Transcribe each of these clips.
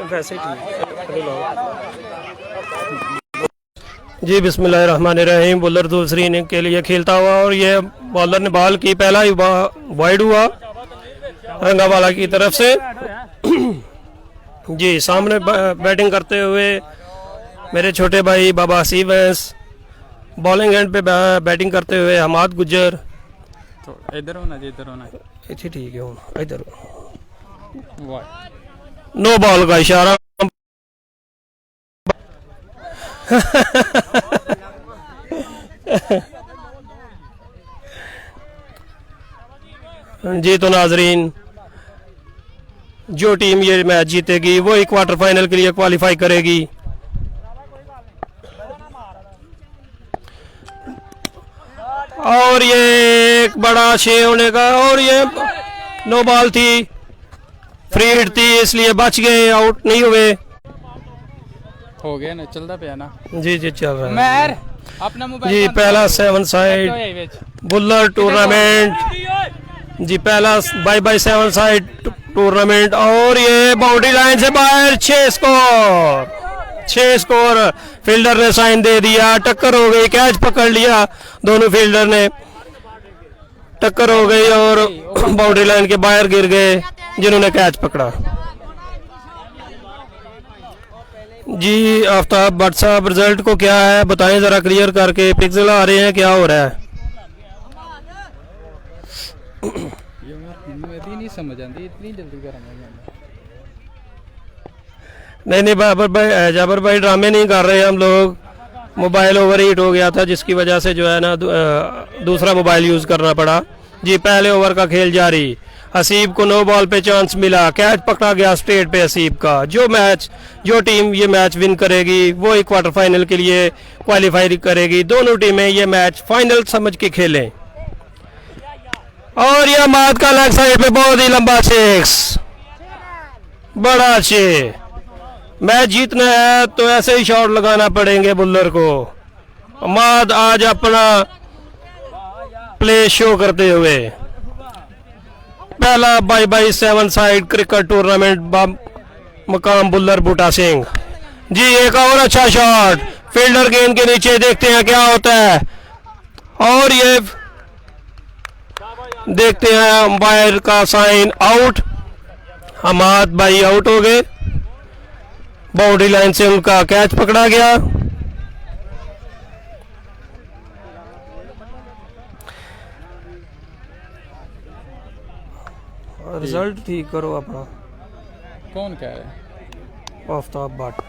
वैसे जी बिस्मिल्लाहिर्रहमानिर्रहीम। बॉलर दूसरी इनिंग के लिए खेलता हुआ और ये बॉलर ने बॉल की, पहला ही वाइड हुआ रंगावाला की तरफ से। जी सामने बैटिंग करते हुए मेरे छोटे भाई बाबा हसीब हैं, बॉलिंग एंड पे बैटिंग करते हुए हमाद गुज्जर। तो इधर होना जी, इधर होना इतनी ठीक है, इधर नो बॉल का इशारा। जी तो नाजरीन, जो टीम ये मैच जीतेगी वो एक क्वार्टर फाइनल के लिए क्वालिफाई करेगी। और ये एक बड़ा छे होने का, और ये नो बॉल थी, फ्री हिट थी, इसलिए बच गए, आउट नहीं हुए। हो गया ना, चलता पे ना। जी जी चल रहा है मैर अपना मोबाइल जी। पहला 7 साइड बुल्लर टूर्नामेंट जी, पहला बाय 7 साइड टूर्नामेंट। और ये बाउंड्री लाइन से बाहर, 6 स्कोर। फील्डर ने साइन दे दिया, टक्कर हो गई, कैच पकड़ लिया, दोनों फील्डर ने टक्कर हो गई और बाउंड्री लाइन के बाहर गिर गए जिन्होंने कैच पकड़ा। जी आफ्ताब भट्ट साहब, रिजल्ट को क्या है बताएं जरा क्लियर करके, पिक्सल आ रहे हैं, क्या हो रहा है? मेरी नहीं समझ आती, इतनी जल्दी करांगा। नहीं जाबर भाई ड्रामे नहीं कर रहे हम लोग। मोबाइल ओवर हीट हो गया था जिसकी वजह से जो है ना दूसरा मोबाइल यूज़ करना पड़ा। जी पहले ओवर का खेल जारी, हसीब को नो बॉल पे चांस मिला, कैच पकड़ा गया स्ट्रेट पे हसीब का। जो टीम ये मैच विन करेगी वो एक क्वार्टर फाइनल के लिए क्वालिफाई करेगी। दोनों टीमें ये मैच फाइनल समझ के खेलें। और यह माद का लेग साइड पे बहुत ही लंबा 6, बड़ा 6। मैच जीतना है तो ऐसे ही शॉट लगाना पड़ेंगे बुल्लर को। माद आज अपना प्ले शो करते हुए पहला बाय 7 साइड क्रिकेट टूर्नामेंट मकाम बुल्लर बूटा सिंह। जी एक और अच्छा शॉट, फील्डर गेंद के नीचे, देखते हैं क्या होता है। और ये देखते हैं अंपायर का साइन, आउट। हमाद भाई आउट हो गए, बाउंड्री लाइन से उनका कैच पकड़ा गया। रिजल्ट ठीक करो अपना। कौन कह रहा है? आफ्ताब भट्ट,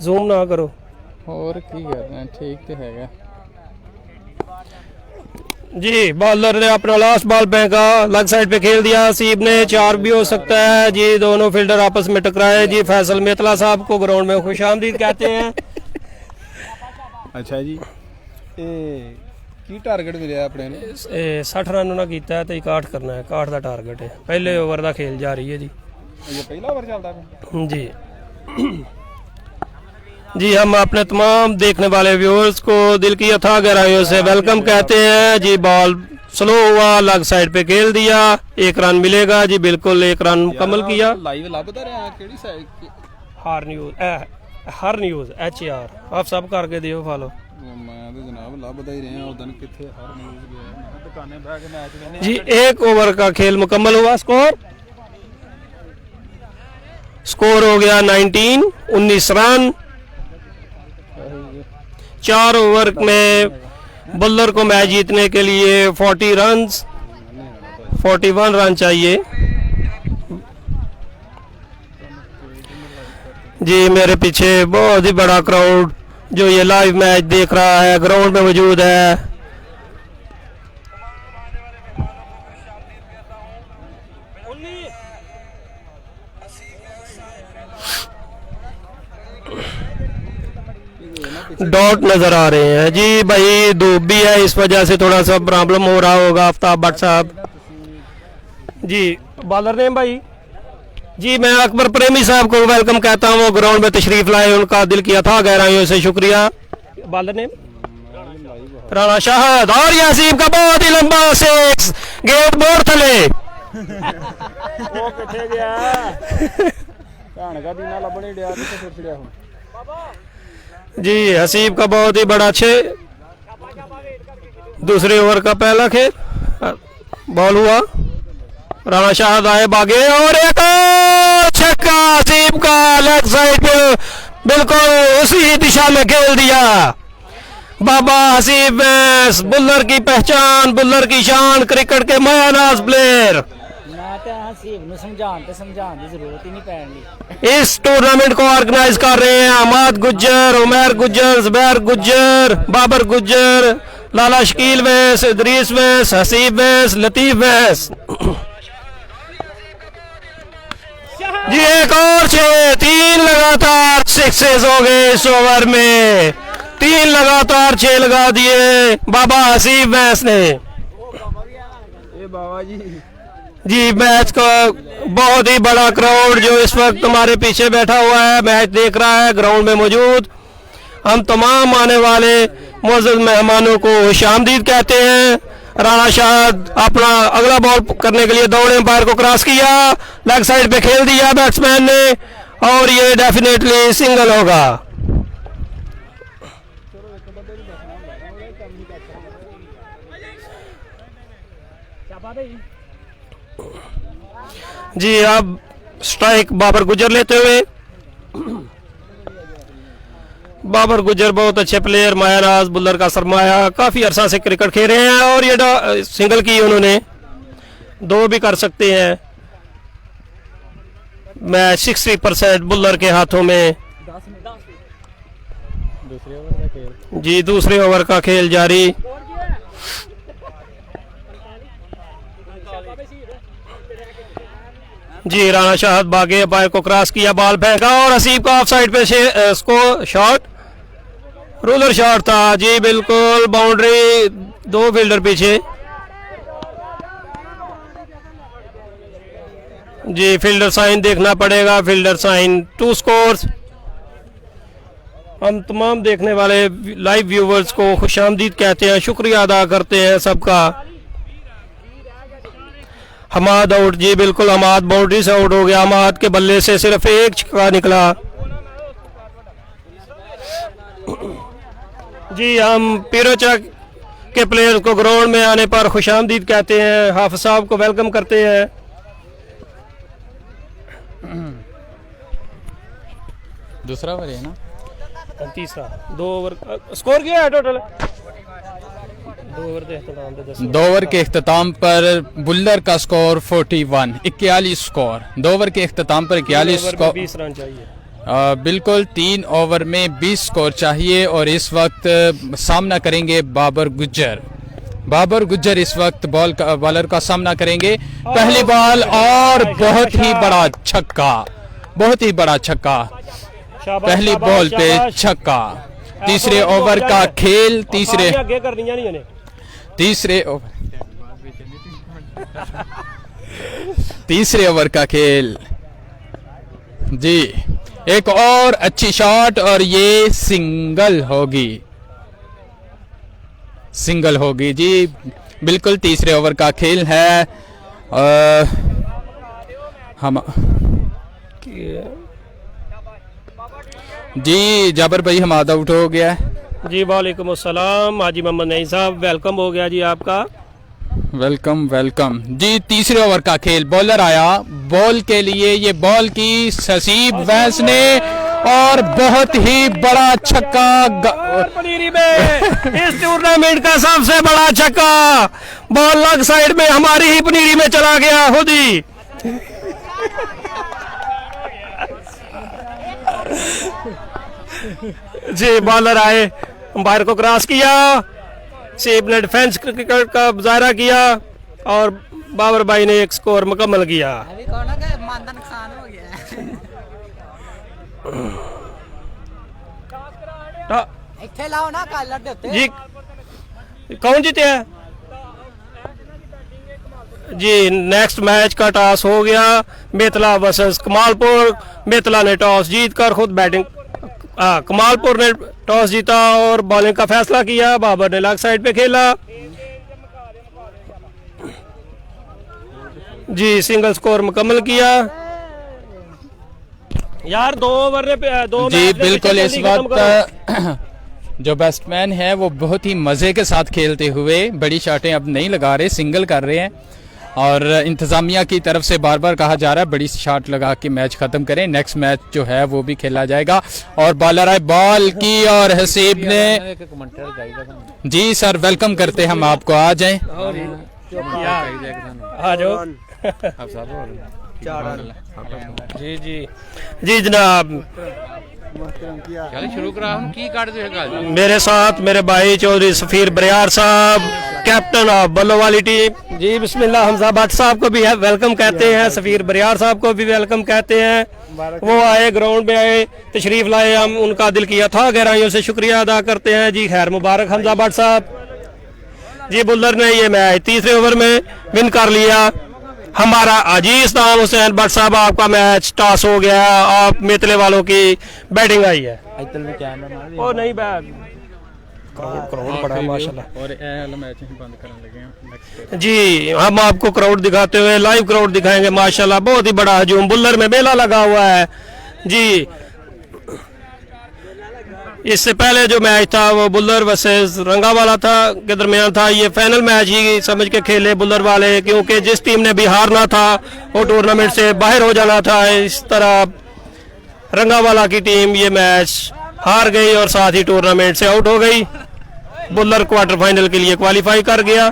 जूम ना करो। और की कर रहे हैं, ठीक तो हैगा जी। बॉलर ने अपना लास्ट बॉल फेंका, लेग साइड पे खेल दिया, हसीब ने 4 भी हो सकता है। जी दोनों फील्डर आपस में टकराए। जी फैसल मेतला साहब को ग्राउंड में खुशामदीद कहते हैं। अच्छा जी, की टारगेट मिले अपने 60 रन ना किया तो 61 करना है, 61 का टारगेट है। पहले ओवर का खेल जा रही है जी। ये पहला ओवर चलता है जी। जी हम अपने तमाम देखने वाले व्यूअर्स को दिल की अथाह गहराइयों से वेलकम कहते हैं। जी बॉल स्लो हुआ, लेग साइड पे खेल दिया, 1 रन मिलेगा जी। बिल्कुल 1 रन मुकम्मल किया। लाइव लभदा रहा केड़ी साइड हर न्यूज़ HAR आप सब करके दियो फॉलो। मैं तो जनाब लभदा ही रहा उदन किथे हर न्यूज़ गया, मैं दुकाने बैठ के मैच वेने जी। 1 ओवर का खेल मुकम्मल हुआ। स्कोर हो गया 19 रन। 4 ओवर में बॉलर को मैच जीतने के लिए 41 रन चाहिए। जी मेरे पीछे बहुत ही बड़ा क्राउड जो ये लाइव मैच देख रहा है ग्राउंड में मौजूद है। डॉट नजर आ रहे हैं जी। भाई धूप भी है, इस वजह से थोड़ा सा प्रॉब्लम हो रहा होगा आफ्ताब भट्ट साहब जी। बॉलर नेम भाई जी मैं अकबर प्रेमी साहब को वेलकम कहता हूँ, वो ग्राउंड में तशरीफ लाए, उनका दिल किया था गहराइयों से शुक्रिया। बालर ने राणा शाहद और यासीम का बहुत ही लंबा सिक्स, गेट बोर्ड थले। ਉਹ ਕਿੱਥੇ ਗਿਆ ਭੈਣ ਦਾ ਦੀਨਾ ਲੱਭਣੇ ਡਿਆ ਕਿੱਥੇ ਫਿਰ ਫਿਰਿਆ ਹੁਣ जी हसीब का बहुत ही बड़ा छे। दूसरे ओवर का पहला खेल बॉल हुआ, राणा शाहद आए बागे और एक और छक्का हसीब का लेफ्ट साइड पे बिल्कुल उसी दिशा में खेल दिया। बाबा हसीब बुल्लर की पहचान, बुल्लर की शान, क्रिकेट के मायानाज प्लेयर। समझाने की जरूरत ही नहीं पैनी। इस टूर्नामेंट को ऑर्गेनाइज कर रहे हैं अहमद गुज्जर, उमर गुज्जर, जुबैर गुज्जर, बाबर गुज्जर, लाला शकील वैस, इदरीस वैस, हसीब वैस, लतीफ वैस। जी एक और 6, 3 लगातार सिक्सेस हो गए इस ओवर में, 3 लगातार 6 लगा दिए बाबा हसीब वैस ने। ਇਹ ਬਾਬਾ ਜੀ जी मैच का बहुत ही बड़ा क्राउड जो इस वक्त हमारे पीछे बैठा हुआ है, मैच देख रहा है ग्राउंड में मौजूद, हम तमाम आने वाले मुअज़्ज़ज़ मेहमानों को खुशामदीद कहते हैं। राणा शाहद अपना अगला बॉल करने के लिए दौड़े, एम्पायर को क्रॉस किया, लेग साइड पे खेल दिया बैट्समैन ने और ये डेफिनेटली सिंगल होगा। जी अब स्ट्राइक बाबर गुजर लेते हुए, बाबर गुजर बहुत अच्छे प्लेयर, मायानाज बुल्लर का सरमाया, काफी अरसा से क्रिकेट खेल रहे हैं और ये सिंगल की उन्होंने, 2 भी कर सकते हैं। मैच 60% बुल्लर के हाथों में। जी दूसरे ओवर का खेल जारी। जी राणा शाहद भागे, बाय को क्रॉस किया, बॉल फेंका और हसीब का ऑफ साइड पे इसको शॉट, रोलर शॉट था जी, बिल्कुल बाउंड्री, 2 फील्डर पीछे। जी फील्डर साइन देखना पड़ेगा, फील्डर साइन 2 स्कोर्स। हम तमाम देखने वाले लाइव व्यूवर्स को खुशामदीद कहते हैं, शुक्रिया अदा करते हैं सबका। हमाद आउट जी, बिल्कुल हमाद बाउंड्री से आउट हो गया, हमाद के बल्ले से सिर्फ 1 छक्का निकला। जी हम पीरोचक के प्लेयर्स को ग्राउंड में आने पर खुशामदीद कहते हैं, हाफिज साहब को वेलकम करते हैं। दूसरा ओवर है ना, तीसरा 2 ओवर स्कोर क्या है टोटल? 2 ओवर के इख्तिताम पर बुल्लर का स्कोर 41, 41 स्कोर। 2 ओवर के इख्तिताम पर 41 स्कोर, 20 रन चाहिए। बिल्कुल 3 ओवर में 20 स्कोर चाहिए और इस वक्त सामना करेंगे बाबर गुज्जर। बाबर गुज्जर इस वक्त बॉलर का सामना करेंगे। पहली बॉल और बहुत ही बड़ा छक्का, बहुत ही बड़ा छक्का, पहली बॉल पे छक्का। तीसरे ओवर का खेल, तीसरे ओवर का खेल जी, एक और अच्छी शॉट और ये सिंगल होगी, सिंगल होगी जी। बिल्कुल तीसरे ओवर का खेल है। हम जी जाबर भाई हम आउट हो गया जी। वालेकुम अस्सलाम हाजी मोहम्मद नईम साहब, वेलकम हो गया जी आपका। वेलकम वेलकम जी। तीसरे ओवर का खेल, बॉलर आया बॉल के लिए, ये बॉल की हसीब वैस ने और बहुत ही बड़ा छक्का पनीरी में इस टूर्नामेंट का सबसे बड़ा छक्का, बॉल लग साइड में हमारी ही पनीरी में चला गया खुद ही। जी बॉलर आए, अंपायर को क्रॉस किया, सेब ने डिफेंस क्रिकेट का मुजाहरा किया और बाबर भाई ने एक स्कोर मुकम्मल किया। अभी कौन है मानदा नुकसान हो गया ਇੱਥੇ ਲਾਓ ਨਾ ਕਾਲਰ ਦੇ ਉੱਤੇ जी कौन जीते हैं? जी नेक्स्ट मैच का टॉस हो गया, बेतला वर्सेस कमालपुर। बेतला ने टॉस जीत कर खुद बैटिंग, कमालपुर ने टॉस जीता और बॉलिंग का फैसला किया। बाबर ने लेग साइड पे खेला जी, सिंगल स्कोर मुकम्मल किया। यार 2 ओवर ने दो जी मैच ने बिल्कुल, पिछले इस जल्दी खत्म करो। वक्त जो बैट्समैन है वो बहुत ही मज़े के साथ खेलते हुए बड़ी शॉटें अब नहीं लगा रहे, सिंगल कर रहे हैं और इंतज़ामिया की तरफ से बार बार कहा जा रहा है बड़ी शॉट लगा के मैच ख़त्म करें। नेक्स्ट मैच जो है वो भी खेला जाएगा और बॉलर आए बॉल की और हसीब ने, जी सर वेलकम करते हम आपको, आ जाएं। आ जाओ जी जी जी जनाब। शुरू करा हम की काट दे मेरे साथ मेरे भाई चौधरी सफीर बरियार साहब, कैप्टन ऑफ बल्लो वाली टीम। जी बिस्मिल्लाह। हमजा भट्ट साहब को भी वेलकम कहते हैं, सफीर बरियार साहब को भी वेलकम कहते हैं। वो आए, ग्राउंड में आए, तशरीफ लाए, हम उनका दिल किया था गहराइयों से शुक्रिया अदा करते हैं जी। खैर मुबारक हमजा भट्ट साहब जी। बुल्लर ने ये मैच तीसरे ओवर में विन कर लिया। हमारा अजीज नाम हुसैन भट्ट साहब, आपका मैच टॉस हो गया, आप मेतले वालों की बैटिंग आई है। ओ नहीं क्राउड पड़ा माशाल्लाह। और ए वाला मैच ही बंद करने लगे हैं जी, हम आपको क्राउड दिखाते हुए लाइव क्राउड दिखाएंगे माशाल्लाह। बहुत ही बड़ा हजूम, बुल्लर में मेला लगा हुआ है जी। इससे पहले जो मैच था वो बुल्लर वर्सेस रंगावाला था के दरमियान था। ये फाइनल मैच ही समझ के खेले बुल्लर वाले, क्योंकि जिस टीम ने भी हारना था वो टूर्नामेंट से बाहर हो जाना था। इस तरह रंगावाला की टीम ये मैच हार गई और साथ ही टूर्नामेंट से आउट हो गई। बुल्लर क्वार्टर फाइनल के लिए क्वालिफाई कर गया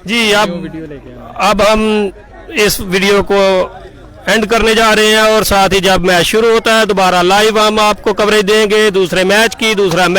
जी। अब हम इस वीडियो को एंड करने जा रहे हैं और साथ ही जब मैच शुरू होता है दोबारा लाइव हम आपको कवरेज देंगे दूसरे मैच की। दूसरा मैच